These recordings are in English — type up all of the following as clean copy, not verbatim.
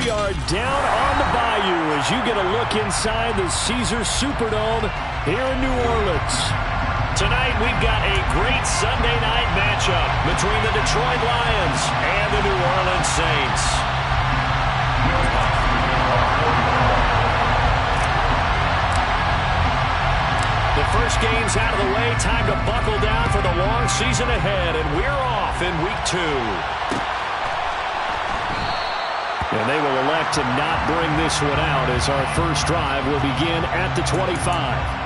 We are down on the bayou as you get a look inside the Caesars Superdome here in New Orleans. Tonight we've got a great Sunday night matchup between the Detroit Lions and the New Orleans Saints. The first game's out of the way. Time to buckle down for the long season ahead, and we're off in week 2. And they will elect to not bring this one out as our first drive will begin at the 25.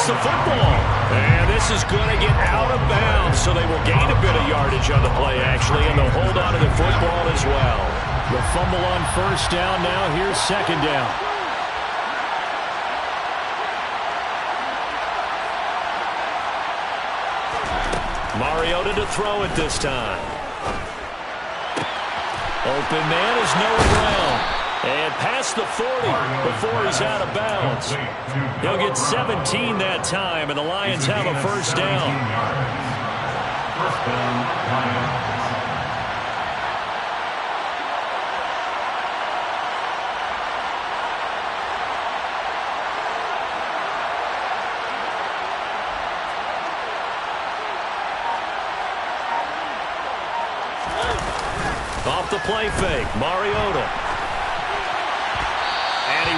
The football. And this is going to get out of bounds, so they will gain a bit of yardage on the play, actually, and they'll hold on to the football as well. The fumble on first down now. Here's second down. Mariota to throw it this time. Open man is nowhere around. And past the 40 before he's out of bounds. He'll get 17 that time, and the Lions have a first down. Off the play fake, Mariota.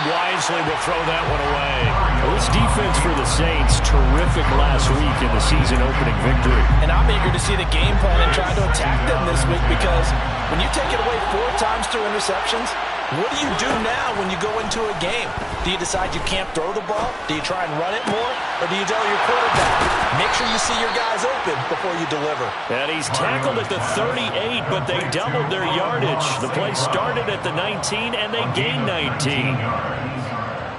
Wisely will throw that one away. Well, this defense for the Saints, terrific last week in the season opening victory. And I'm eager to see the game plan and try to attack them this week, because when you take it away 4 times through interceptions, what do you do now when you go into a game? Do you decide you can't throw the ball? Do you try and run it more? Or do you tell your quarterback, make sure you see your guys open before you deliver? And he's tackled at the 38, but they doubled their yardage. The play started at the 19, and they gained 19.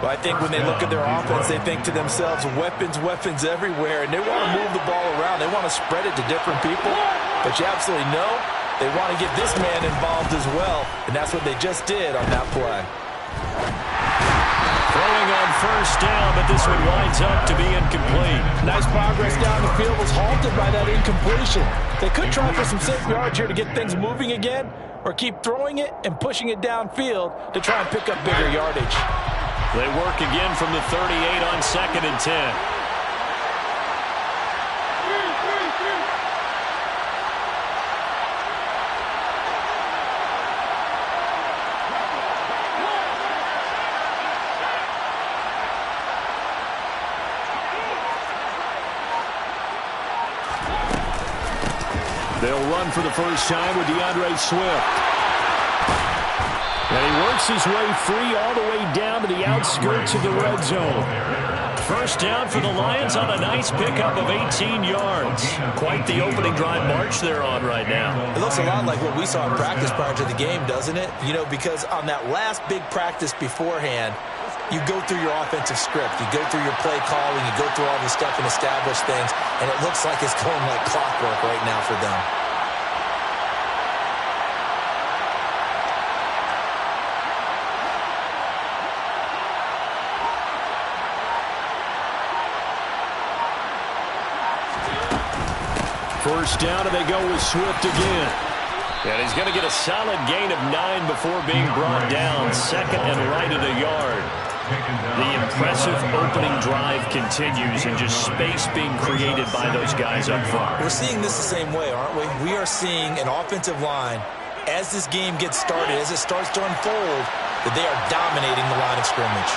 Well, I think when they look at their offense, they think to themselves, weapons, weapons everywhere, and they want to move the ball around. They want to spread it to different people, but you absolutely know they want to get this man involved as well, and that's what they just did on that play. Throwing on first down, but this one winds up to be incomplete. Nice progress down the field was halted by that incompletion. They could try for some safe yards here to get things moving again, or keep throwing it and pushing it downfield to try and pick up bigger yardage. They work again from the 38 on 2nd and 10. They'll run for the first time with DeAndre Swift. And he works his way free all the way down to the outskirts of the red zone. First down for the Lions on a nice pickup of 18 yards. Quite the opening drive march they're on right now. It looks a lot like what we saw in practice prior to the game, doesn't it? You know, because on that last big practice beforehand, you go through your offensive script. You go through your play calling. You go through all this stuff and establish things. And it looks like it's going like clockwork right now for them. First down, and they go with Swift again. And he's going to get a solid gain of 9 before being brought down. Second and right at a yard. The impressive opening drive continues, and just space being created by those guys up front. We're seeing this the same way, aren't we? We are seeing an offensive line, as this game gets started, as it starts to unfold, that they are dominating the line of scrimmage.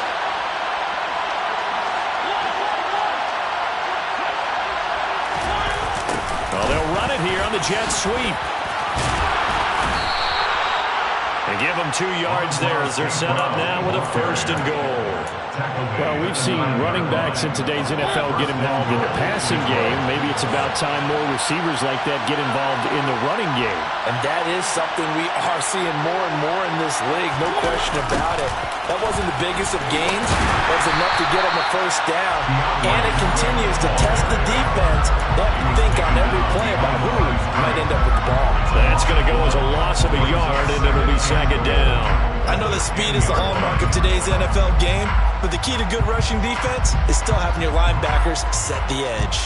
Well, they'll run it here on the jet sweep. They give them 2 yards there as they're set up now with a 1st and goal. Well, we've seen running backs in today's NFL get involved in the passing game. Maybe it's about time more receivers like that get involved in the running game. And that is something we are seeing more and more in this league, no question about it. That wasn't the biggest of gains. That was enough to get them a first down. And it continues to test the defense. They have to think on every play about who might end up with the ball. That's going to go as a loss of a yard, and it'll be second down. I know that speed is the hallmark of today's NFL game, but the key to good rushing defense is still having your linebackers set the edge.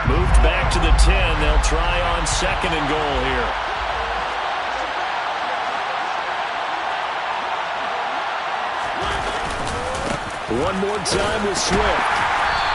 Moved back to the 10. They'll try on second and goal here. One more time with Swift.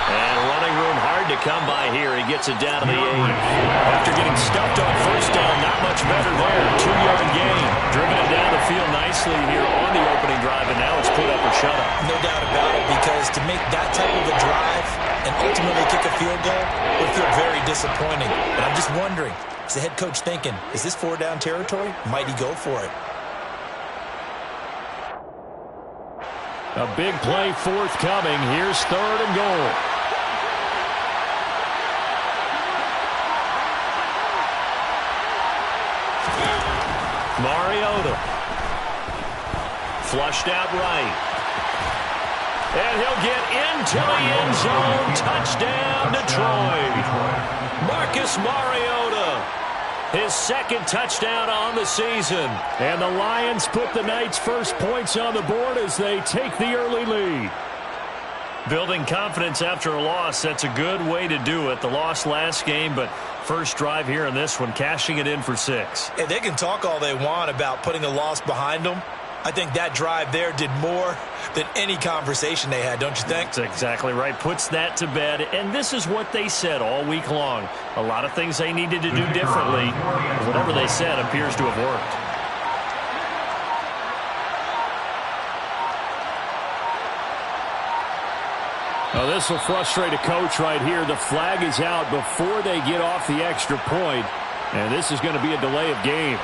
And running room hard to come by here. He gets it down to the 8. After getting stuffed on first down, not much better there. 2-yard gain. Driven it down the field nicely here on the opening drive, and now it's put up or shut up. No doubt about it, because to make that type of a drive and ultimately kick a field goal would feel very disappointing. And I'm just wondering, is the head coach thinking, is this 4-down territory? Might he go for it? A big play forthcoming. Here's third and goal. Mariota. Flushed out right. And he'll get into the end zone. Touchdown, Detroit. Marcus Mariota. His second touchdown on the season. And the Lions put the Knights' first points on the board as they take the early lead. Building confidence after a loss, that's a good way to do it. The loss last game, but first drive here in this one, cashing it in for 6. And they can talk all they want about putting a loss behind them. I think that drive there did more than any conversation they had, don't you think? That's exactly right. Puts that to bed. And this is what they said all week long. A lot of things they needed to do differently. Whatever they said appears to have worked. Now this will frustrate a coach right here. The flag is out before they get off the extra point. And this is going to be a delay of game.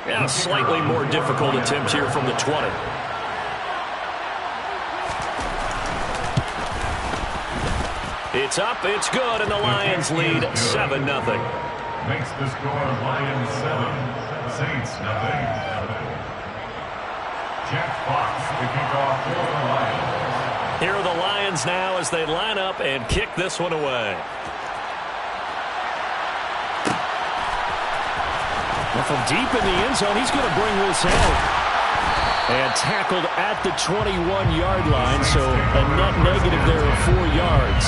Yeah, a slightly more difficult attempt here from the 20. It's up, it's good, and the Lions lead 7-0. Makes the score Lions 7, Saints 0. Jeff Fox to kick off for the Lions. Here are the Lions now as they line up and kick this one away. And from deep in the end zone, he's going to bring this out. And tackled at the 21-yard line, so a net negative there of 4 yards.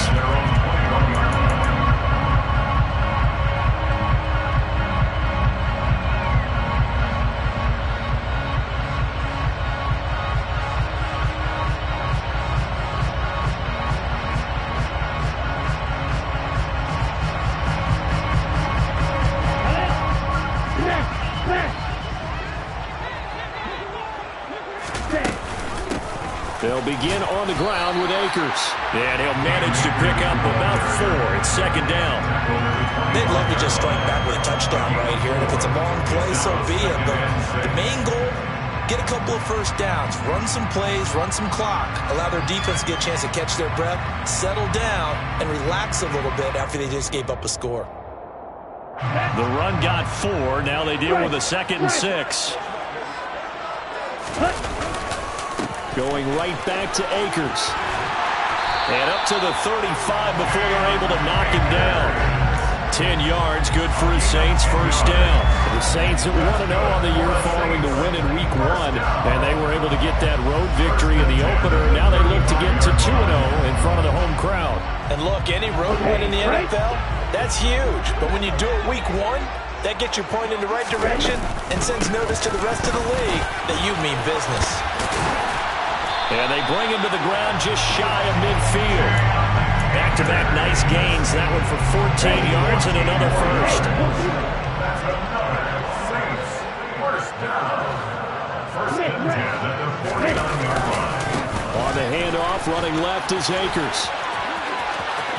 They'll begin on the ground with Akers. And he'll manage to pick up about 4. It's second down. They'd love to just strike back with a touchdown right here. And if it's a long play, so be it. But the main goal, get a couple of first downs. Run some plays, run some clock. Allow their defense to get a chance to catch their breath, settle down, and relax a little bit after they just gave up a score. The run got 4. Now they deal with a 2nd and 6. Going right back to Akers. And up to the 35 before they're able to knock him down. 10 yards, good for his Saints, first down. The Saints at 1-0 on the year following the win in Week 1. And they were able to get that road victory in the opener. Now they look to get to 2-0 in front of the home crowd. And look, any road win in the NFL, that's huge. But when you do it Week 1, that gets you pointed in the right direction and sends notice to the rest of the league that you mean business. And they bring him to the ground just shy of midfield. Back-to-back nice gains. That one for 14 yards and another first. That's another Saints first down. First and 10 at the 49-yard line. On the handoff, running left is Akers.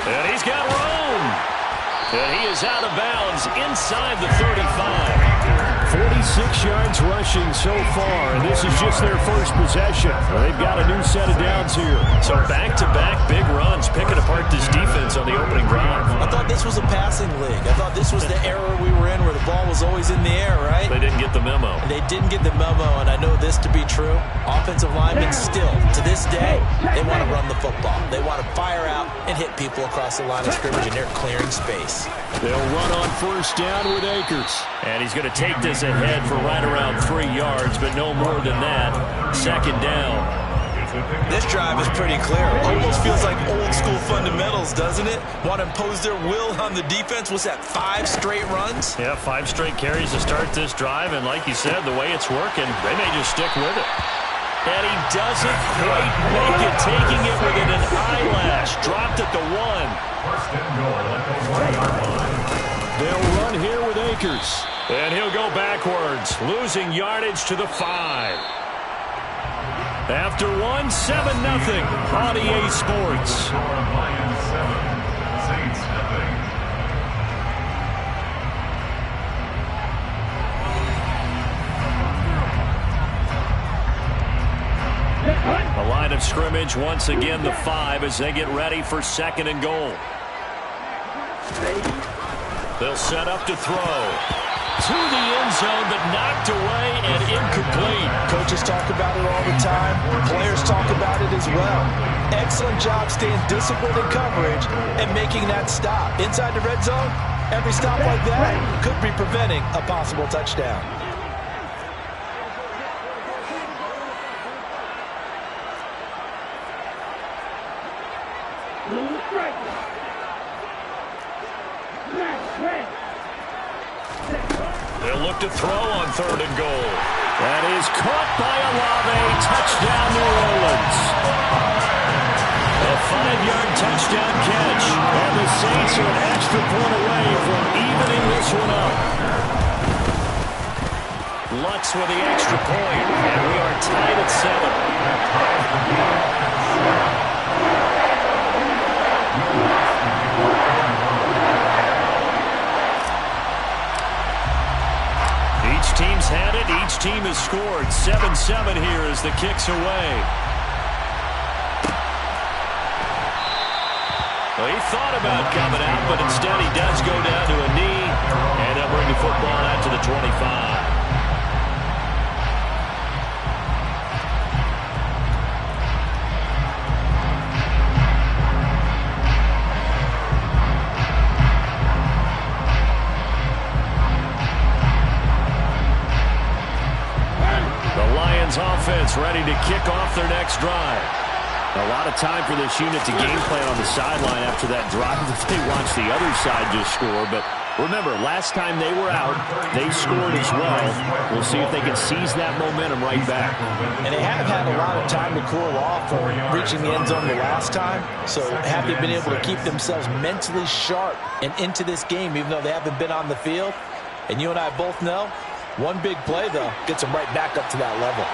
And he's got room. And he is out of bounds inside the 35. 46 yards rushing so far, and this is just their first possession. They've got a new set of downs here. So back-to-back big runs, picking apart this defense on the opening drive. I thought this was a passing league. I thought this was the era we were in where the ball was always in the air, right? They didn't get the memo. They didn't get the memo, and I know this to be true. Offensive linemen still, to this day, they want to run the football. They want to fire out and hit people across the line of scrimmage, and they're clearing space. They'll run on first down with Akers. And he's going to take this ahead for right around 3 yards, but no more than that. Second down. This drive is pretty clear. Almost feels like old school fundamentals, doesn't it? Want to impose their will on the defense. Was that 5 straight runs? Yeah, 5 straight carries to start this drive, and like you said, the way it's working, they may just stick with it. And he doesn't quite make it, taking it within an eyelash. Dropped at the 1. First and goal at the 1-yard line. They'll run here with Akers. And he'll go backwards, losing yardage to the 5. After 1, 7-0 on EA Sports. Score of Lions 7, Saints nothing. The line of scrimmage once again the 5 as they get ready for second and goal. They'll set up to throw. To the end zone, but knocked away and incomplete. Coaches talk about it all the time. Players talk about it as well. Excellent job staying disciplined in coverage and making that stop. Inside the red zone, every stop like that could be preventing a possible touchdown. They'll look to throw on third and goal. That is caught by Olave. Touchdown, New Orleans. A 5-yard touchdown catch. And the Saints are an extra point away from evening this one up. Lutz with the extra point. And we are tied at 7. Each team's had it. Each team has scored. 7-7 here as the kick's away. Well, he thought about coming out, but instead he does go down to a knee, and they'll bring the football out to the 25. Offense ready to kick off their next drive. A lot of time for this unit to game plan on the sideline after that drive that they watched the other side just score. But remember, last time they were out, they scored as well. We'll see if they can seize that momentum right back. And they have had a lot of time to cool off from reaching the end zone the last time. So have they been able to keep themselves mentally sharp and into this game, even though they haven't been on the field? And you and I both know, one big play, though, gets them right back up to that level.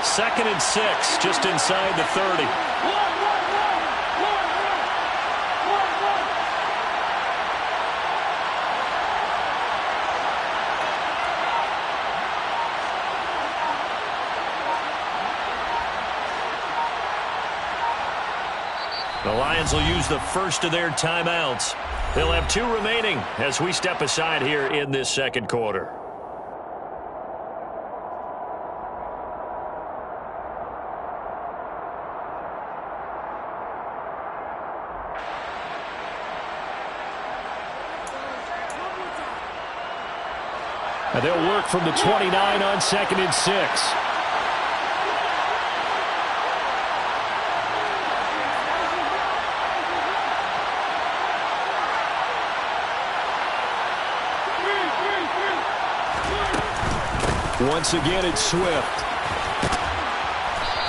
2nd and 6, just inside the 30. The Lions will use the first of their timeouts. They'll have 2 remaining as we step aside here in this second quarter. And they'll work from the 29 on 2nd and 6. Once again, it's Swift.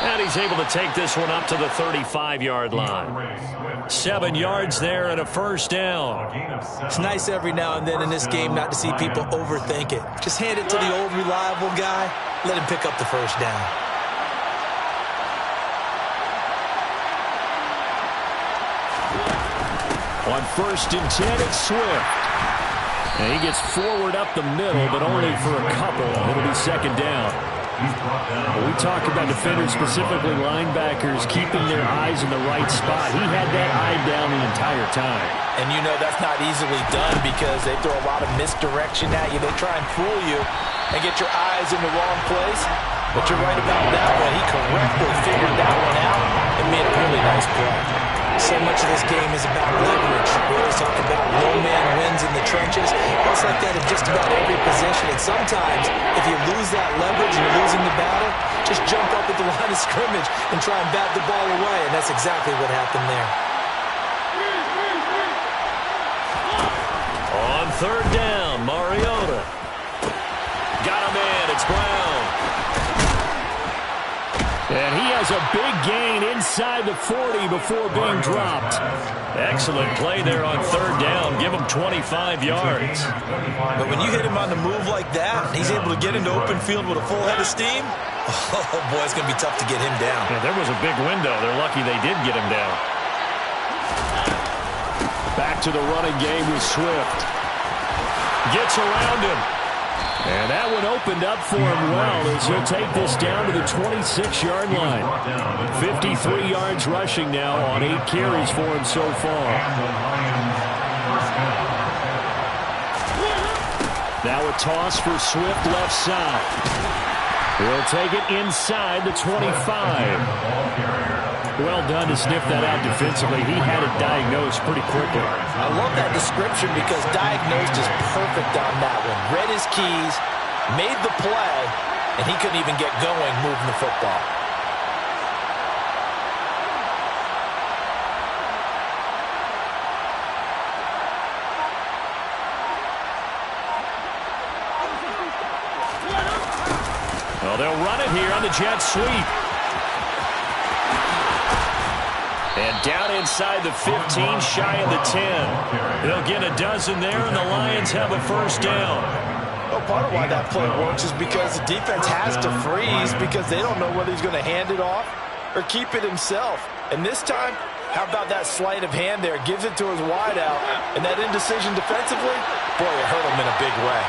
And he's able to take this one up to the 35-yard line. 7 yards there and a first down. It's nice every now and then in this game not to see people overthink it. Just hand it to the old reliable guy. Let him pick up the first down. On 1st and 10, it's Swift. And he gets forward up the middle, but only for a couple. It'll be second down. We talk about defenders, specifically linebackers, keeping their eyes in the right spot. He had that eye down the entire time. And you know that's not easily done because they throw a lot of misdirection at you. They try and fool you and get your eyes in the wrong place. But you're right about that one. He correctly figured that one out and made a really nice play. So much of this game is about leverage. We always talk about low man wins in the trenches. It's like that in just about every position. And sometimes, if you lose that leverage and you're losing the battle, just jump up at the line of scrimmage and try and bat the ball away. And that's exactly what happened there. On 3rd down, Mariota. Got him in. It's Brown. And he has a big gain inside the 40 before being dropped. Excellent play there on 3rd down. Give him 25 yards. But when you hit him on the move like that, he's able to get into open field with a full head of steam. Oh, boy, it's going to be tough to get him down. Yeah, there was a big window. They're lucky they did get him down. Back to the running game with Swift. Gets around him. And that one opened up for him well as he'll take this down to the 26-yard line. 53 yards rushing now on 8 carries for him so far. Now a toss for Swift left side. He'll take it inside the 25. Well done to sniff that out defensively. He had it diagnosed pretty quickly. I love that description because diagnosed is perfect on that one. Read his keys, made the play, and he couldn't even get going moving the football. Well, they'll run it here on the jet sweep. And down inside the 15, shy of the 10. They'll get a dozen there, and the Lions have a first down. Well, part of why that play works is because the defense has to freeze because they don't know whether he's going to hand it off or keep it himself. And this time, how about that sleight of hand there? Gives it to his wideout. And that indecision defensively, boy, it hurt him in a big way.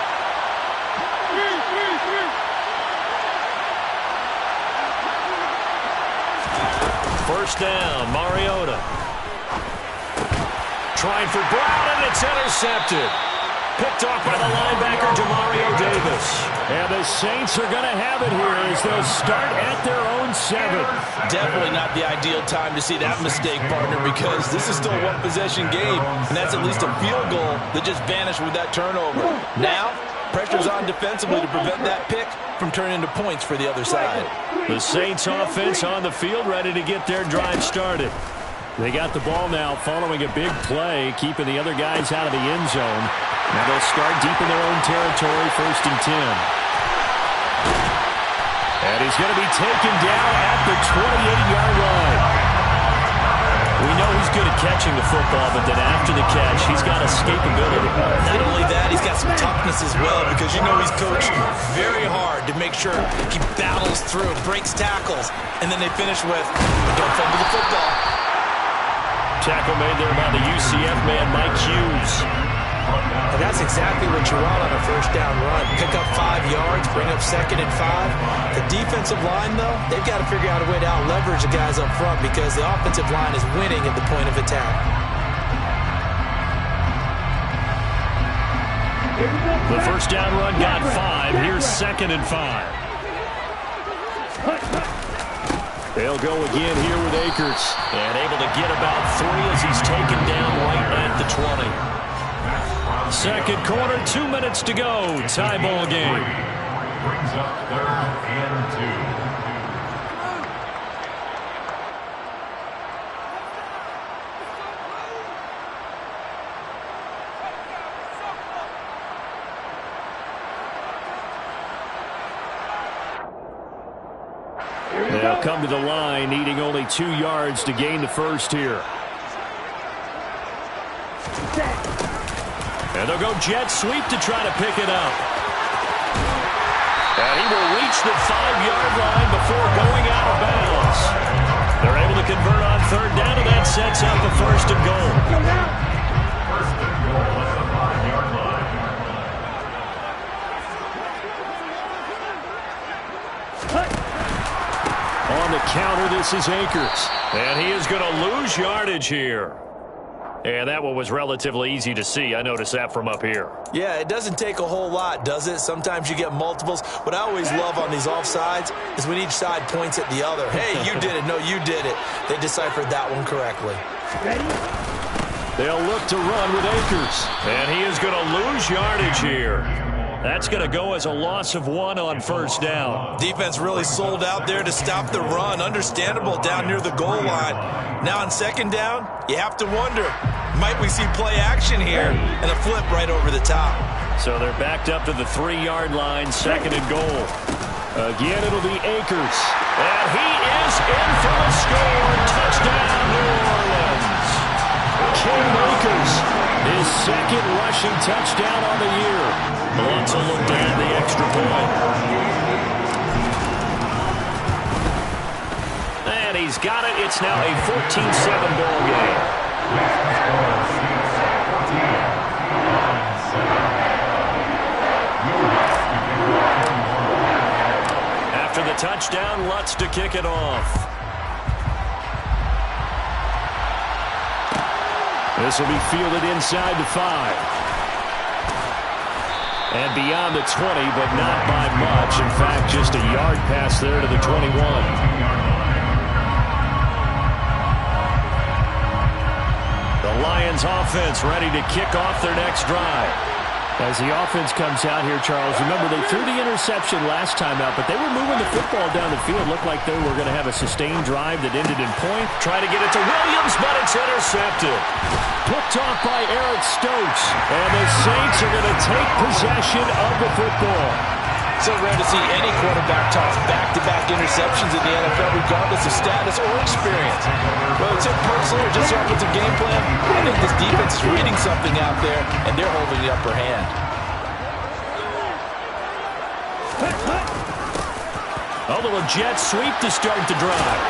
First down, Mariota. Trying for Brown, and it's intercepted. Picked off by the linebacker, Demario Davis. And the Saints are going to have it here as they'll start at their own 7. Definitely not the ideal time to see that mistake, partner, because this is still a one-possession game, and that's at least a field goal that just vanished with that turnover. Now, pressure's on defensively to prevent that pick from turning into points for the other side. The Saints offense on the field, ready to get their drive started. They got the ball now following a big play, keeping the other guys out of the end zone. Now they'll start deep in their own territory, 1st and 10. And he's going to be taken down at the 28-yard line. We know he's good at catching the football, but then after the catch, he's got escapability. Not only that, he's got some toughness as well because you know he's coached very hard to make sure he battles through, breaks tackles, and then they finish with, don't fumble the football. Tackle made there by the UCF man, Mike Hughes. And that's exactly what you want on a first down run. Pick up 5 yards, bring up 2nd and 5. The defensive line, though, they've got to figure out a way to out-leverage the guys up front because the offensive line is winning at the point of attack. The first down run got 5. Here's 2nd and 5. They'll go again here with Akers. And able to get about 3 as he's taken down right at the 20. Second quarter, 2 minutes to go. Tie ball game. Brings up 3rd and 2. They'll come to the line, needing only 2 yards to gain the first here. And they'll go jet sweep to try to pick it up. And he will reach the 5-yard line before going out of bounds. They're able to convert on third down, and that sets up a first and goal. First and goal at the 5-yard line. On the counter, this is Akers. And he is going to lose yardage here. And that one was relatively easy to see. I noticed that from up here. Yeah, it doesn't take a whole lot, does it? Sometimes you get multiples. What I always love on these offsides is when each side points at the other. Hey, you did it. No, you did it. They deciphered that one correctly. They'll look to run with Akers. And he is going to lose yardage here. That's going to go as a loss of 1 on first down. Defense really sold out there to stop the run. Understandable down near the goal line. Now on second down, you have to wonder, might we see play action here and a flip right over the top? So they're backed up to the 3-yard line, second and goal. Again, it'll be Akers. And he is in for the score. Touchdown, New Orleans. Cam Akers, his second rushing touchdown on the year. Wants to look to add the extra point. And he's got it. It's now a 14-7 ball game. After the touchdown, Lutz to kick it off. This will be fielded inside the 5. And beyond the 20, but not by much. In fact, just a yard pass there to the 21. The Lions offense ready to kick off their next drive. As the offense comes out here, Charles, remember they threw the interception last time out, but they were moving the football down the field. Looked like they were going to have a sustained drive that ended in point. Try to get it to Williams, but it's intercepted. Picked off by Eric Stokes. And the Saints are going to take possession of the football. So rare to see any quarterback toss back-to-back interceptions in the NFL, regardless of status or experience. Whether it's him personally or just the offensive game plan, I think this defense is reading something out there, and they're holding the upper hand. Although a jet sweep to start the drive.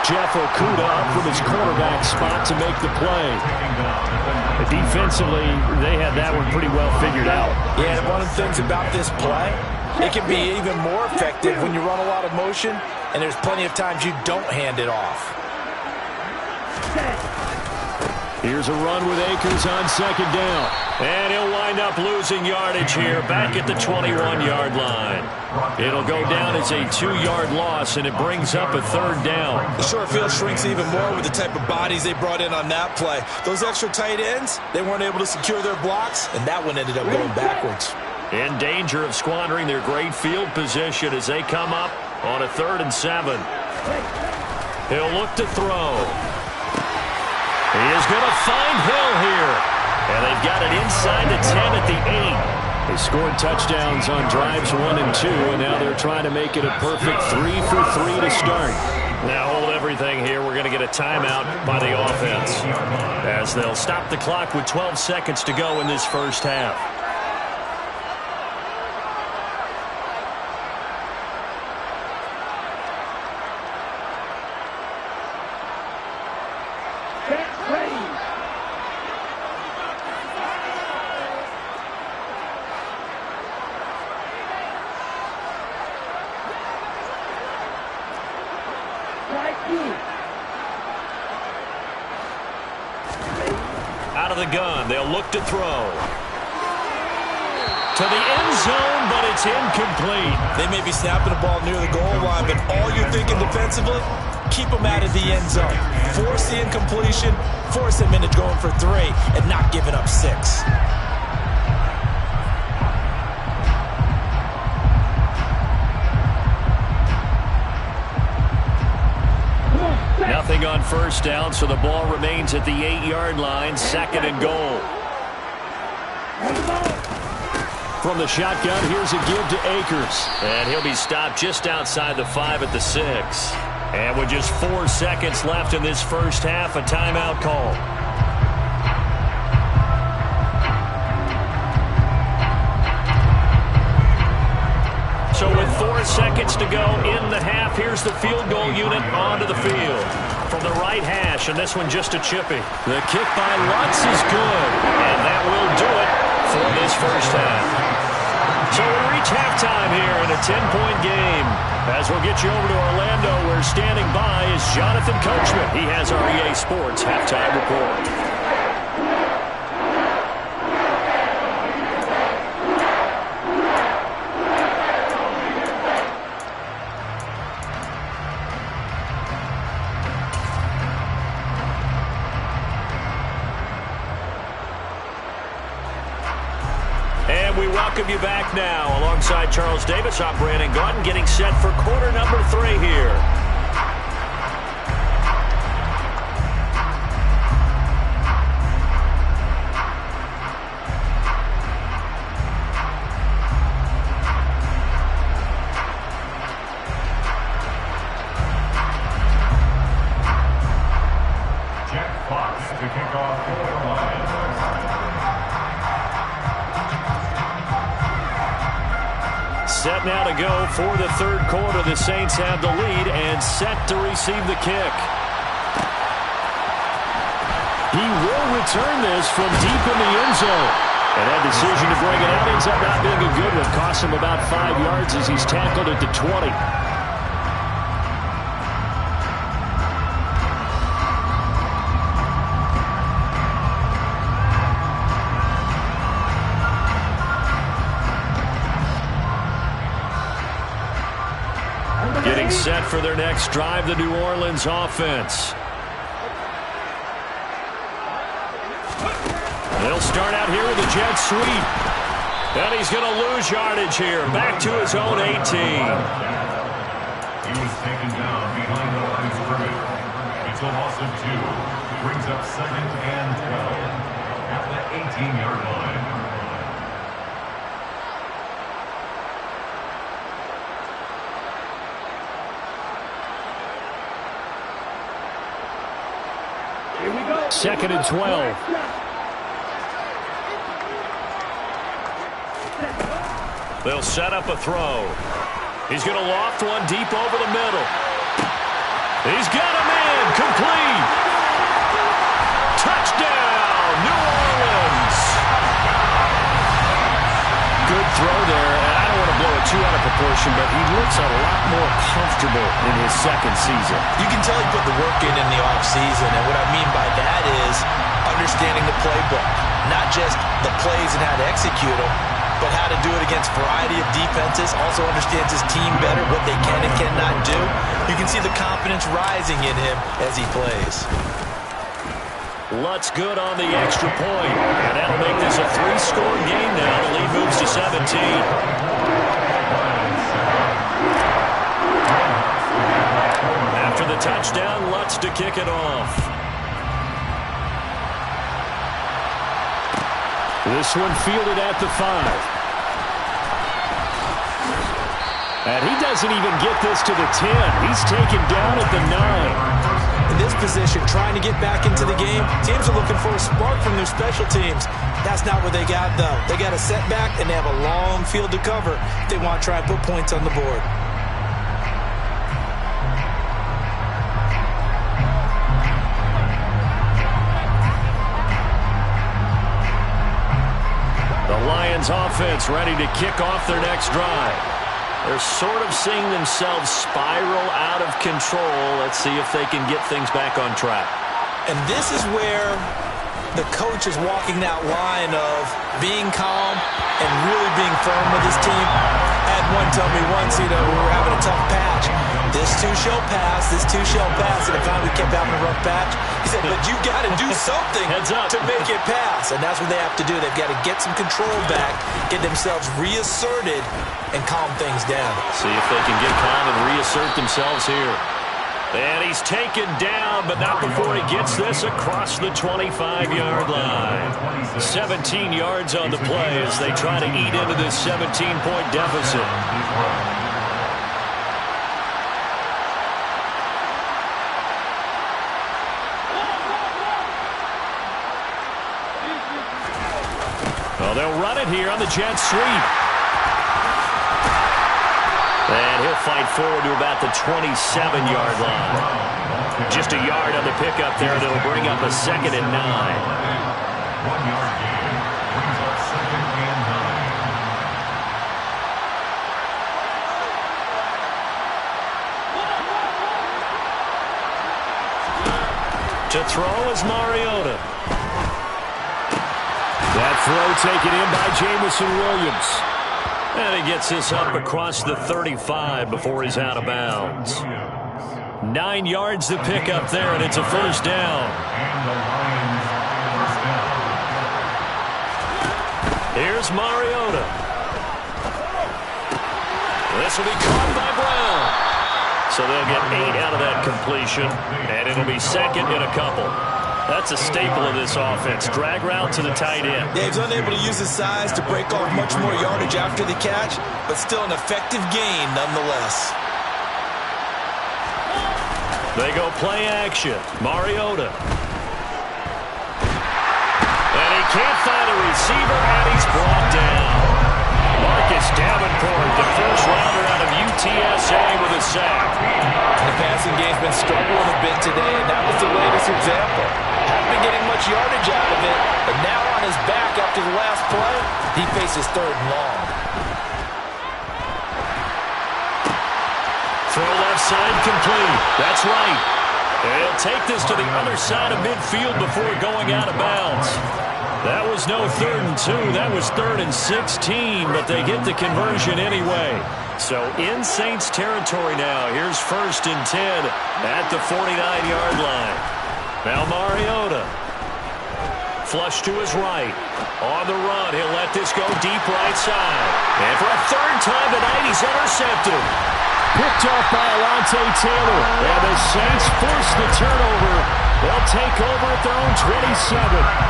Jeff Okudah up from his quarterback spot to make the play. Defensively, they had that one pretty well figured out. Yeah, and one of the things about this play, it can be even more effective when you run a lot of motion, and there's plenty of times you don't hand it off. Here's a run with Akers on second down. And he'll wind up losing yardage here back at the 21-yard line. It'll go down as a 2-yard loss, and it brings up a third down. The short field shrinks even more with the type of bodies they brought in on that play. Those extra tight ends, they weren't able to secure their blocks, and that one ended up going backwards. In danger of squandering their great field position as they come up on a 3rd and 7. He'll look to throw. He is going to find Hill here. And they've got it inside the 10 at the 8. They scored touchdowns on drives 1 and 2, and now they're trying to make it a perfect 3 for 3 to start. Now hold everything here. We're going to get a timeout by the offense as they'll stop the clock with 12 seconds to go in this first half. Out of the gun, they'll look to throw. To the end zone, but it's incomplete. They may be snapping the ball near the goal line, but all you're thinking defensively, keep them out of the end zone. Force the incompletion, force them into going for 3, and not giving up 6. Nothing on first down, so the ball remains at the 8-yard line, 2nd and goal. From the shotgun, here's a give to Akers. And he'll be stopped just outside the 5 at the 6. And with just 4 seconds left in this first half, a timeout call. So with 4 seconds to go in the half, here's the field goal unit onto the field. From the right hash, and this one just a chippy. The kick by Lutz is good, and that will do it for this first half. So we reach halftime here in a 10-point game. As we'll get you over to Orlando, where standing by is Jonathan Coachman. He has our EA Sports halftime report. We welcome you back now. Alongside Charles Davis, I'm Brandon Gaudin, getting set for quarter number 3 here. Jack Fox to kick off for the Lions. Set now to go for the third quarter. The Saints have the lead and set to receive the kick. He will return this from deep in the end zone. And that decision to bring it out ends up not being a good one. Costs him about 5 yards as he's tackled at the 20. Getting set for their next drive, the New Orleans offense. They'll start out here with a jet sweep. And he's going to lose yardage here. Back to his own 18. He was taken down behind the line of scrimmage. It's a loss of 2. Brings up 2nd and 12 at the 18-yard line. Here we go. 2nd and 12. They'll set up a throw. He's going to loft one deep over the middle. He's got a man. Complete. Touchdown, New Orleans. Good throw there, and I don't want to blow it too out of proportion, but he looks a lot more comfortable in his second season. You can tell he put the work in the offseason, and what I mean by that is understanding the playbook. Not just the plays and how to execute them, but how to do it against a variety of defenses. Also understands his team better, what they can and cannot do. You can see the confidence rising in him as he plays. Lutz good on the extra point, and that'll make this a 3-score game now. The lead moves to 17. After the touchdown, Lutz to kick it off. This one fielded at the 5. And he doesn't even get this to the 10. He's taken down at the 9. In this position, trying to get back into the game, teams are looking for a spark from their special teams. That's not what they got, though. They got a setback, and they have a long field to cover if they want to try and put points on the board. The Lions offense ready to kick off their next drive. They're sort of seeing themselves spiral out of control. Let's see if they can get things back on track. And this is where the coach is walking that line of being calm and really being firm with his team. I had one tell me once, we were having a tough patch. This too shall pass, this too shall pass. And finally we kept having a rough patch. He said, but you got to do something to make it pass. And that's what they have to do. They've got to get some control back, get themselves reasserted, and calm things down. See if they can get calm and reassert themselves here. And he's taken down, but not before he gets this across the 25-yard line. 17 yards on the play as they try to eat into this 17-point deficit. Well, they'll run it here on the jet sweep. And he'll fight forward to about the 27-yard line. Just a yard on the pickup there, and it'll bring up a 2nd and 9. 1-yard gain brings up 2nd and 9. To throw is Mariota. That throw taken in by Jamison Williams. And he gets this up across the 35 before he's out of bounds. 9 yards to pick up there, and it's a first down. And the Lions first down. Here's Mariota. This will be caught by Brown. So they'll get 8 out of that completion, and it'll be 2nd and a couple. That's a staple of this offense. Drag route to the tight end. Yeah, he's unable to use his size to break off much more yardage after the catch, but still an effective gain nonetheless. They go play action. Mariota. And he can't find a receiver, and he's brought down. Marcus Davenport, the first rounder out of UTSA with a sack. The passing game's been struggling a bit today, and that was the latest example. Hasn't been getting much yardage out of it, but now on his back after the last play, he faces 3rd and long. Throw left side complete. That's right. They'll take this to the other side of midfield before going out of bounds. That was no 3rd and 2. That was 3rd and 16, but they get the conversion anyway. So in Saints territory now. Here's 1st and 10 at the 49-yard line. Now Mariota. Flush to his right. On the run, he'll let this go deep right side. And for a 3rd time tonight, he's intercepted. Picked off by Alontae Taylor. And the Saints force the turnover. They'll take over at their own 27.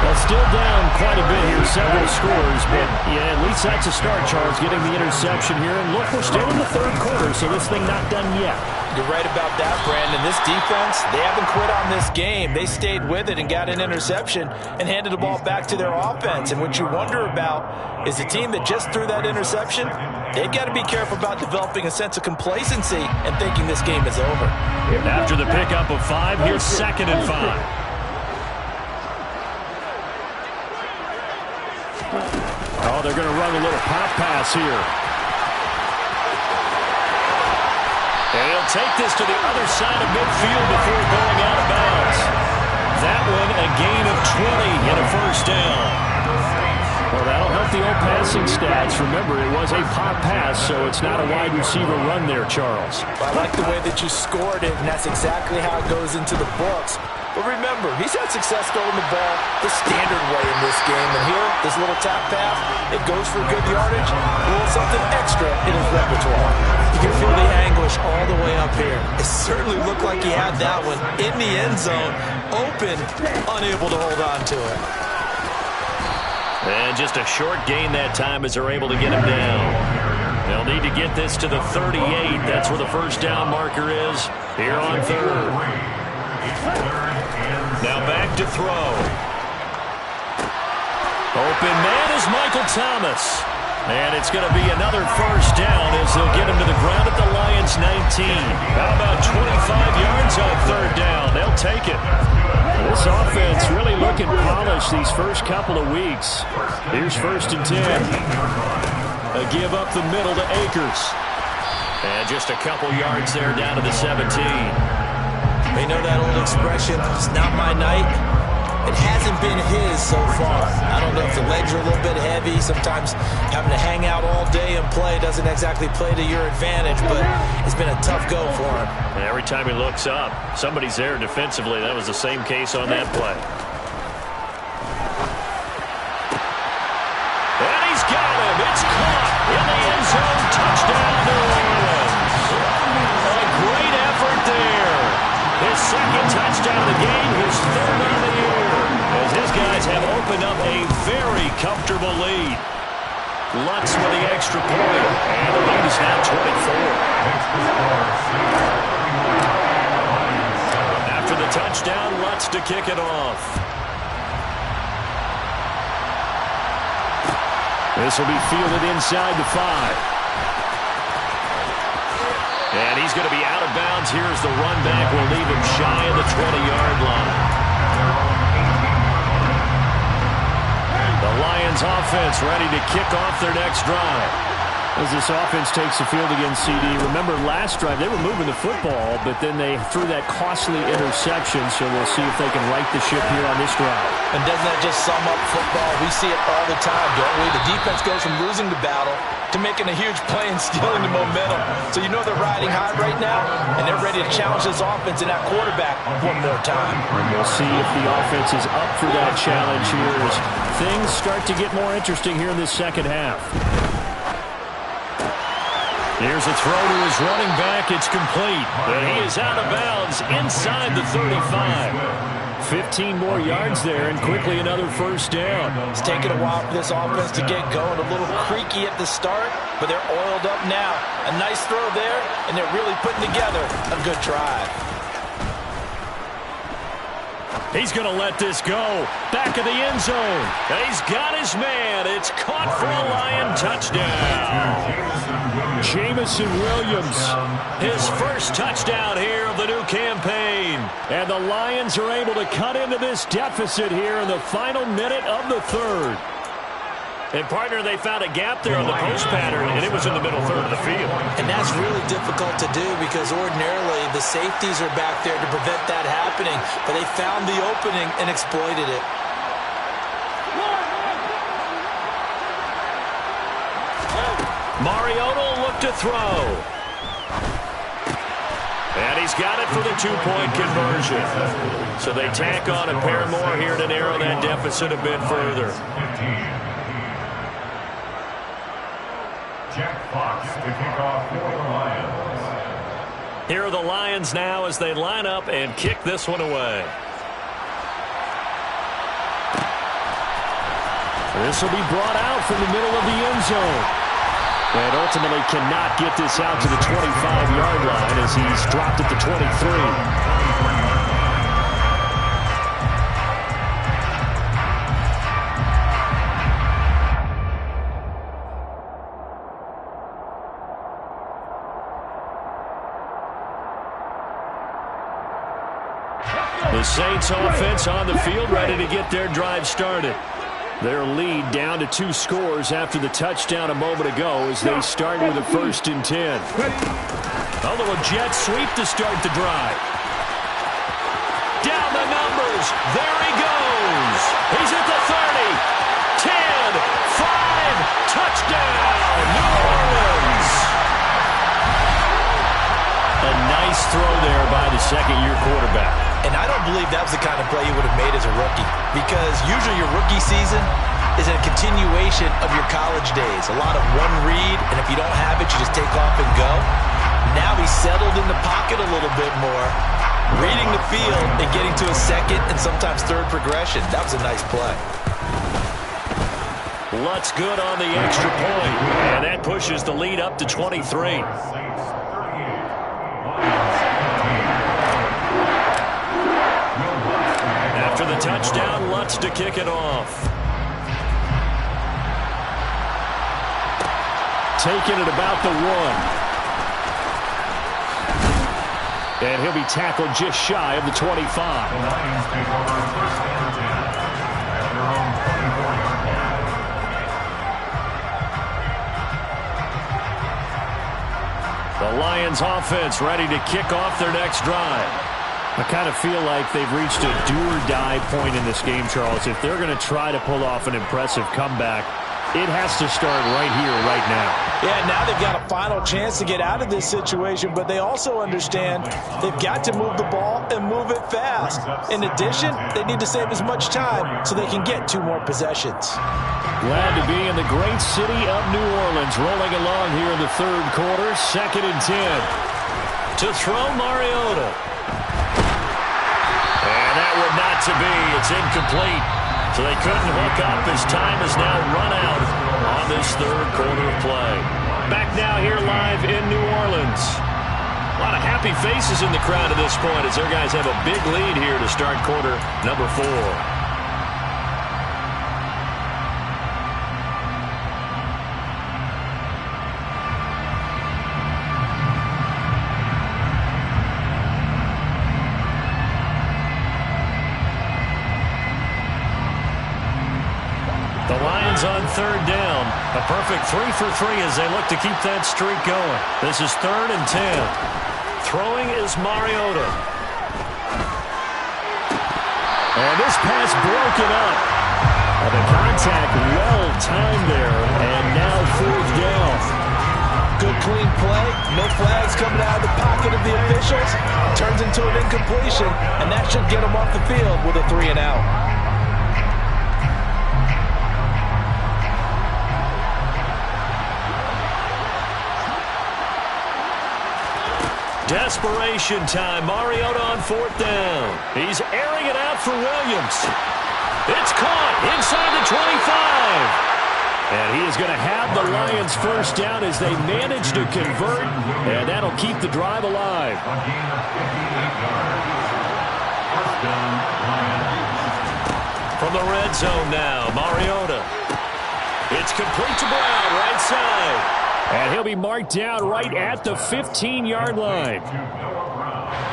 They're still down quite a bit here, several scores. But, yeah, at least that's a start, Charles, getting the interception here. And look, we're still in the 3rd quarter, so this thing not done yet. You're right about that, Brandon. This defense, they haven't quit on this game. They stayed with it and got an interception and handed the ball back to their offense. And what you wonder about is the team that just threw that interception, they've got to be careful about developing a sense of complacency and thinking this game is over. After the pickup of 5, here's 2nd and 5. Oh, they're going to run a little pop pass here. And he'll take this to the other side of midfield before going out of bounds. That one a gain of 20 and a first down. Well, that'll help the old passing stats. Remember, it was a pop pass, so it's not a wide receiver run there, Charles. I like the way that you scored it, and that's exactly how it goes into the books. But remember, he's had success throwing the ball the standard way in this game. And here, this little tap pass, it goes for good yardage, a little something extra in his repertoire. You can feel the anguish all the way up here. It certainly looked like he had that one in the end zone, open, unable to hold on to it. And just a short gain that time as they're able to get him down. They'll need to get this to the 38. That's where the first down marker is here on 3rd. Now back to throw. Open man is Michael Thomas. And it's going to be another first down as they'll get him to the ground at the Lions' 19. How about 25 yards on 3rd down? They'll take it. This offense really looking polished these first couple of weeks. Here's 1st and 10. A give up the middle to Akers. And just a couple yards there down to the 17. You know that old expression, it's not my night. It hasn't been his so far. I don't know if the legs are a little bit heavy. Sometimes having to hang out all day and play doesn't exactly play to your advantage, but it's been a tough go for him. And every time he looks up, somebody's there defensively. That was the same case on that play. And he's got him. It's caught in the end zone. Touchdown, New Orleans. A great effort there. guys have opened up a very comfortable lead. Lutz with the extra point, and the lead is now 24. After the touchdown, Lutz to kick it off. This will be fielded inside the 5. And he's going to be out of bounds. Here's the run back. Will leave him shy of the 20-yard line. The Lions offense ready to kick off their next drive. As this offense takes the field against CD, remember last drive they were moving the football, but then they threw that costly interception, so we'll see if they can right the ship here on this drive. And doesn't that just sum up football? We see it all the time, don't we? The defense goes from losing the battle to making a huge play and stealing the momentum. So you know they're riding high right now, and they're ready to challenge this offense and that quarterback one more time. And we'll see if the offense is up for that challenge here as things start to get more interesting here in this second half. Here's a throw to his running back. It's complete. But he is out of bounds inside the 35. 15 more yards there, and quickly another first down. It's taken a while for this offense to get going. A little creaky at the start, but they're oiled up now. A nice throw there, and they're really putting together a good drive. He's going to let this go. Back of the end zone. He's got his man. It's caught for a Lion touchdown. Jamison Williams, his first touchdown here of the new campaign. And the Lions are able to cut into this deficit here in the final minute of the third. And, partner, they found a gap there on the post pattern, and it was in the middle third of the field. And that's really difficult to do because ordinarily the safeties are back there to prevent that happening. But they found the opening and exploited it. Mariota will look to throw. And he's got it for the two-point conversion. So they tack on a pair more here to narrow that deficit a bit further. Jack Fox to kick off for the Lions. Here are the Lions now as they line up and kick this one away. This will be brought out from the middle of the end zone. And ultimately cannot get this out to the 25-yard line as he's dropped at the 23. The Saints offense on the field ready to get their drive started. Their lead down to 2 scores after the touchdown a moment ago as they start with a 1st and 10. A little jet sweep to start the drive. Down the numbers. There he goes. He's at the 30. 10, 5, touchdown, New Orleans. A nice throw there by the second-year quarterback. And I don't believe that was the kind of play you would have made as a rookie because usually your rookie season is a continuation of your college days. A lot of one read, and if you don't have it, you just take off and go. Now he's settled in the pocket a little bit more, reading the field and getting to a second and sometimes third progression. That was a nice play. Lutz good on the extra point, and that pushes the lead up to 23. After the touchdown, Lutz to kick it off. Taking it about the 1. And he'll be tackled just shy of the 25. The Lions take over 1st and 10 at their own 24-yard line. The Lions offense ready to kick off their next drive. I kind of feel like they've reached a do-or-die point in this game, Charles. If they're going to try to pull off an impressive comeback, it has to start right here, right now. Yeah, now they've got a final chance to get out of this situation, but they also understand they've got to move the ball and move it fast. In addition, they need to save as much time so they can get 2 more possessions. Glad to be in the great city of New Orleans, rolling along here in the third quarter, 2nd and 10. To throw, Mariota. And that would not to be. It's incomplete. So they couldn't hook up as time has now run out on this third quarter of play. Back now here live in New Orleans. A lot of happy faces in the crowd at this point as their guys have a big lead here to start quarter number 4. The Lions on third down. A perfect 3 for 3 as they look to keep that streak going. This is 3rd and 10. Throwing is Mariota. And this pass broken up. And the contact well timed there. And now 4th down. Good clean play. No flags coming out of the pocket of the officials. Turns into an incompletion. And that should get them off the field with a 3 and out. Desperation time. Mariota on 4th down. He's airing it out for Williams. It's caught inside the 25. And he is going to have the Lions first down as they manage to convert. And that'll keep the drive alive. From the red zone now, Mariota. It's complete to Brown, right side. And he'll be marked down right at the 15-yard line.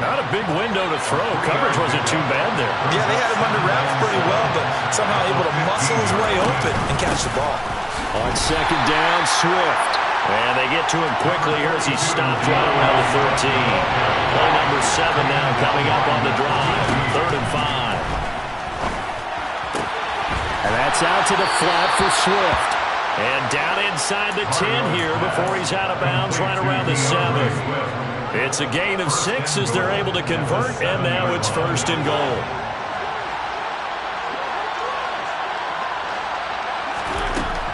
Not a big window to throw. Coverage wasn't too bad there. Yeah, they had him under wraps pretty well, but somehow able to muscle his way open and catch the ball. On 2nd down, Swift. And they get to him quickly here as he stopped right around the 13. Play number 7 now coming up on the drive. 3rd and 5. And that's out to the flat for Swift. And down inside the 10 here before he's out of bounds right around the 7. It's a gain of 6 as they're able to convert, and now it's 1st and goal.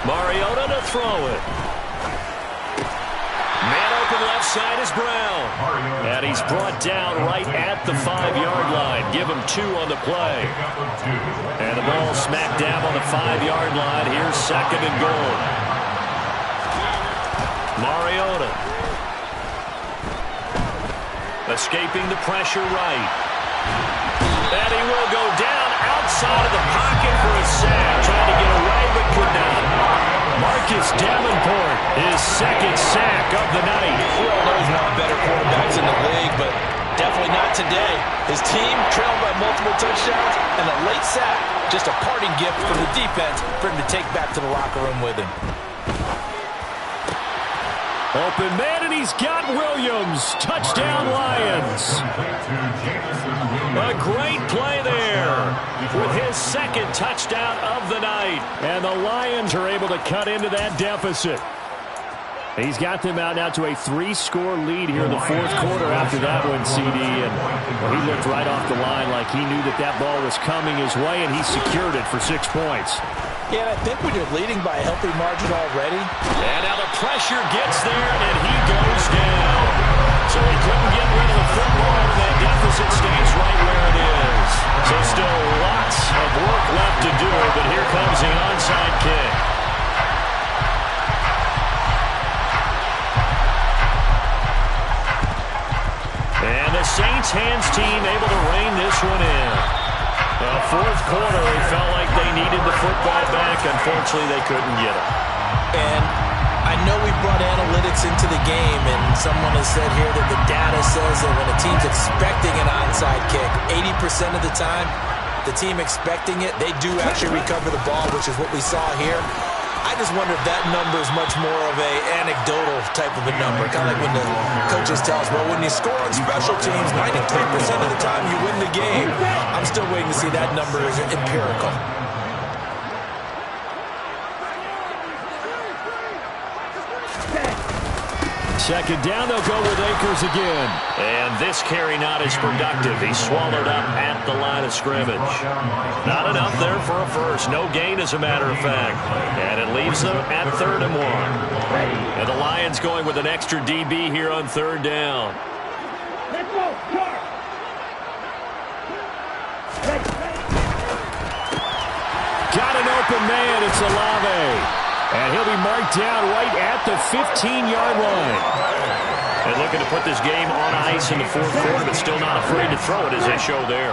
Mariota to throw it. Man open left side is Brown. And he's brought down right at the 5-yard line. Give him 2 on the play. And the ball smacked down on the 5-yard line. Here's 2nd and goal. Mariota. Escaping the pressure right. And he will go down outside of the pocket for a sack. Trying to get away but could not. Marcus Davenport, his 2nd sack of the night. Well, there's not better quarterbacks in the league, but definitely not today. His team trailed by multiple touchdowns and a late sack. Just a parting gift from the defense for him to take back to the locker room with him. Open man, and he's got Williams. Touchdown, Lions. A great play there with his 2nd touchdown of the night. And the Lions are able to cut into that deficit. He's got them out now to a 3-score lead here in the 4th quarter after that one, CD. And well, he looked right off the line like he knew that that ball was coming his way, and he secured it for 6 points. Yeah, I think when you're leading by a healthy margin already. And now the pressure gets there, and he goes down. So he couldn't get rid of the football, and that deficit stays right where it is. So still lots of work left to do, but here comes the onside kick. And the Saints hands team able to rein this one in. 4th quarter, they felt like they needed the football back. Unfortunately, they couldn't get it. And I know we brought analytics into the game, and someone has said here that the data says that when a team's expecting an onside kick, 80% of the time, the team expecting it, they do actually recover the ball, which is what we saw here. I just wonder if that number is much more of a anecdotal type of a number. Kind of like when the coaches tell us, well, when you score on special teams, 93% of the time you win the game. I'm still waiting to see that number is empirical. Second down, they'll go with Akers again. And this carry not as productive. He's swallowed up at the line of scrimmage. Not enough there for a first. No gain, as a matter of fact. And it leaves them at 3rd and 1. And the Lions going with an extra DB here on 3rd down. open man. It's Olave. And he'll be marked down right at the 15-yard line. And looking to put this game on ice in the fourth quarter, but still not afraid to throw it, as they show there.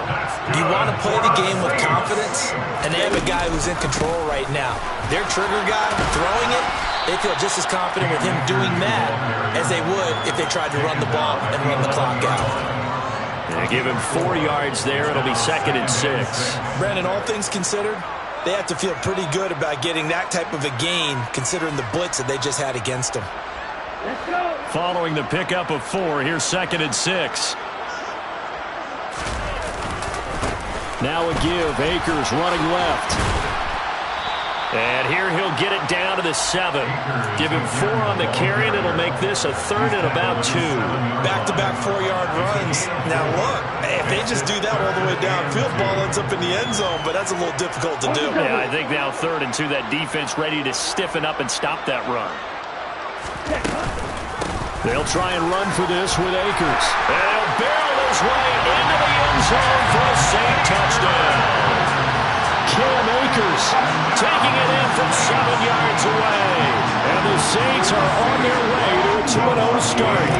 You want to play the game with confidence, and they have a guy who's in control right now. Their trigger guy throwing it, they feel just as confident with him doing that as they would if they tried to run the ball and run the clock out. They give him 4 yards there. It'll be 2nd and 6. Brandon, all things considered, they have to feel pretty good about getting that type of a gain, considering the blitz that they just had against them. Following the pickup of 4, here's 2nd and 6. Now a give. Akers running left. And here he'll get it down to the 7. Give him 4 on the carry, and it'll make this a 3rd and about 2. Back-to-back 4-yard runs. Now look, if they just do that all the way downfield, ball ends up in the end zone, but that's a little difficult to do. Yeah, I think now 3rd and 2, that defense ready to stiffen up and stop that run. They'll try and run for this with Akers. And he'll barrel his way into the end zone for a Saint touchdown. Cam Akers taking it in from 7 yards away. And the Saints are on their way to a 2-0 start.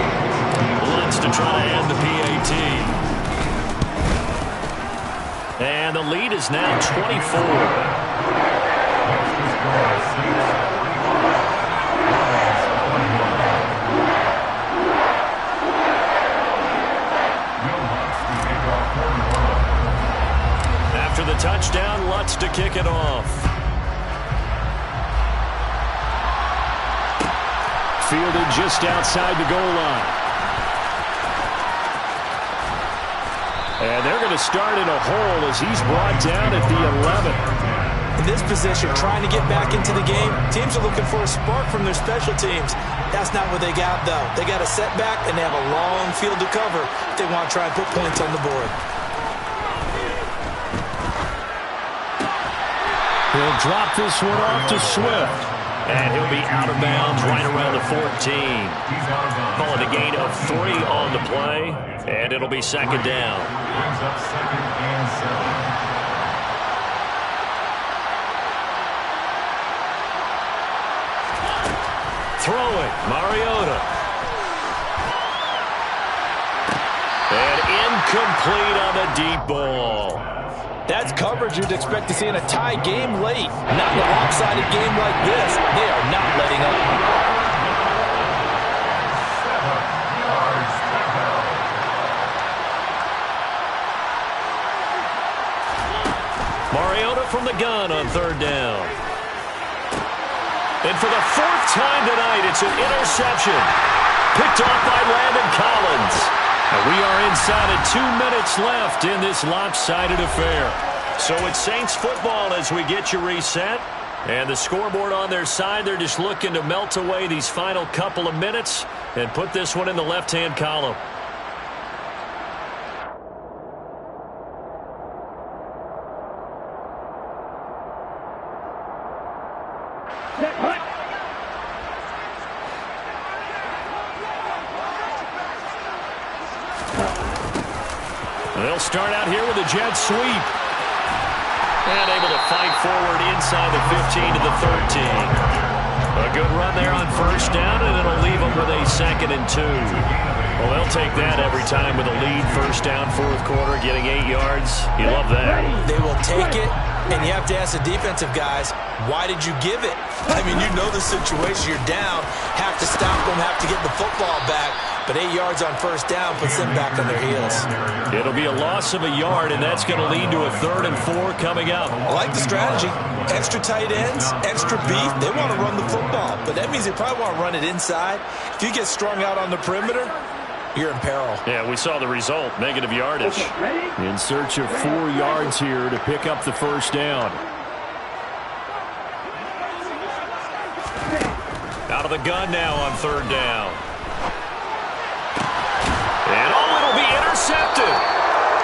Blitz to try to end the PAT. And the lead is now 24. After the touchdown, Lutz to kick it off. Fielded just outside the goal line. And they're going to start in a hole as he's brought down at the 11. In this position, trying to get back into the game, teams are looking for a spark from their special teams. That's not what they got, though. They got a setback, and they have a long field to cover if they want to try and put points on the board. He'll drop this one off to Swift. And he'll be out of bounds right around the 14. Call it a gain of 3 on the play. And it'll be 2nd down. Brings up 2nd and 7. Throwing, Mariota. And incomplete on the deep ball. That's coverage you'd expect to see in a tie game late. Not in a lopsided game like this. They are not letting up. Mariota from the gun on 3rd down. And for the 4th time tonight, it's an interception. Picked off by Landon Collins. And we are inside of 2 minutes left in this lopsided affair. So it's Saints football as we get you reset. And the scoreboard on their side, they're just looking to melt away these final couple of minutes and put this one in the left-hand column. They'll start out here with a jet sweep. And able to fight forward inside the 15 to the 13. A good run there on 1st down, and it'll leave them with a 2nd and 2. Well, they'll take that every time with a lead. 1st down, 4th quarter, getting 8 yards. You love that. They will take it, and you have to ask the defensive guys, why did you give it? I mean, you know the situation. You're down, have to stop them, have to get the football back. But 8 yards on 1st down puts them back on their heels. It'll be a loss of a yard, and that's going to lead to a 3rd and 4 coming up. I like the strategy. Extra tight ends, extra beef. They want to run the football, but that means they probably want to run it inside. If you get strung out on the perimeter, you're in peril. Yeah, we saw the result, negative yardage. In search of 4 yards here to pick up the 1st down. Out of the gun now on 3rd down. And it'll be intercepted.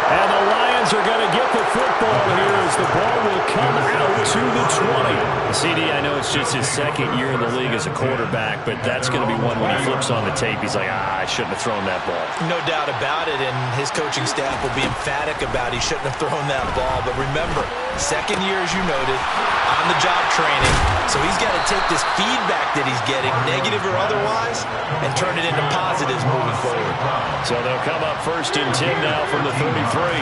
And the Lions are going to get the football here as the ball will come out to the 20. CD, I know it's just his second year in the league as a quarterback, but that's going to be one when he flips on the tape. He's like, I shouldn't have thrown that ball. No doubt about it, and his coaching staff will be emphatic about he shouldn't have thrown that ball. But remember, second year, as you noted, on-the-job training. So he's got to take this feedback that he's getting, negative or otherwise, and turn it into positives moving forward. So they'll come up 1st and 10 now from the 33.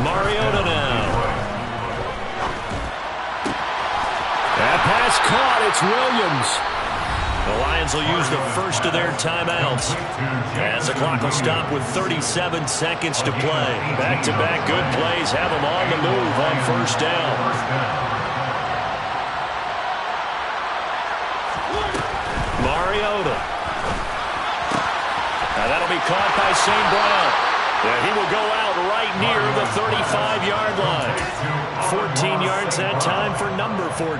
Mariota now. That pass caught. It's Williams. The Lions will use the first of their timeouts as the clock will stop with 37 seconds to play. Back-to-back good plays have them on the move on 1st down. Mariota. Now that'll be caught by St. Brown. Yeah, he will go out right near the 35-yard line. 14 yards that time for number 14.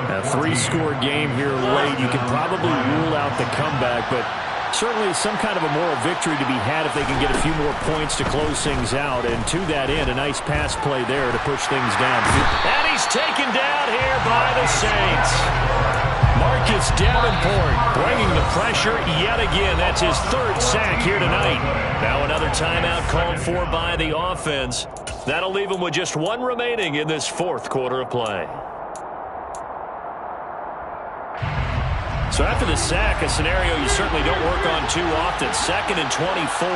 A 3-score game here late. You can probably rule out the comeback, but certainly some kind of a moral victory to be had if they can get a few more points to close things out. And to that end, a nice pass play there to push things down. And he's taken down here by the Saints. Marcus Davenport bringing the pressure yet again. That's his 3rd sack here tonight. Now another timeout called for by the offense. That'll leave him with just 1 remaining in this 4th quarter of play. So after the sack, a scenario you certainly don't work on too often. 2nd and 24.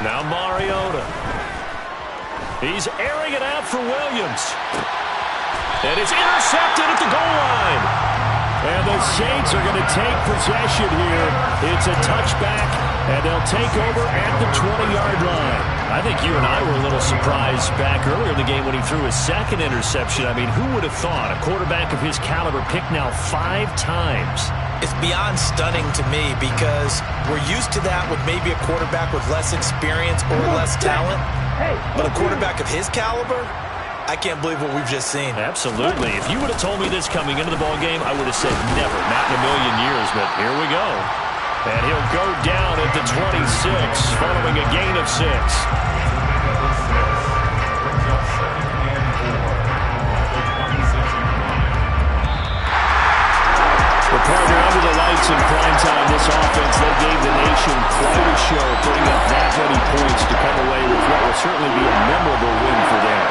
Now Mariota. He's airing it out for Williams. And it's intercepted at the goal line. And the Saints are going to take possession here. It's a touchback, and they'll take over at the 20-yard line. I think you and I were a little surprised back earlier in the game when he threw his 2nd interception. I mean, who would have thought a quarterback of his caliber picked now 5 times? It's beyond stunning to me because we're used to that with maybe a quarterback with less experience or less talent. But a quarterback of his caliber, I can't believe what we've just seen. Absolutely. If you would have told me this coming into the ball game, I would have said never, not in a million years. But here we go. And he'll go down at the 26 following a gain of 6. The partner under the lights in prime time, this offense, they gave the nation quite a show, putting up that many points to come away with what will certainly be a memorable win for them.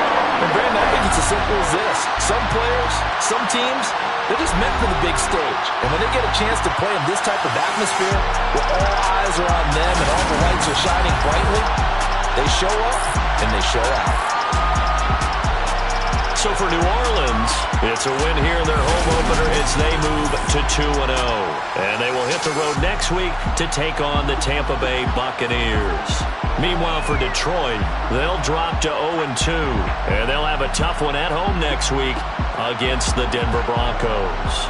And Brandon, I think it's as simple as this. Some players, some teams, they're just meant for the big stage. And when they get a chance to play in this type of atmosphere, where all eyes are on them and all the lights are shining brightly, they show up and they show out. So for New Orleans, it's a win here in their home opener as they move to 2-0. And they will hit the road next week to take on the Tampa Bay Buccaneers. Meanwhile, for Detroit, they'll drop to 0-2. And they'll have a tough one at home next week against the Denver Broncos.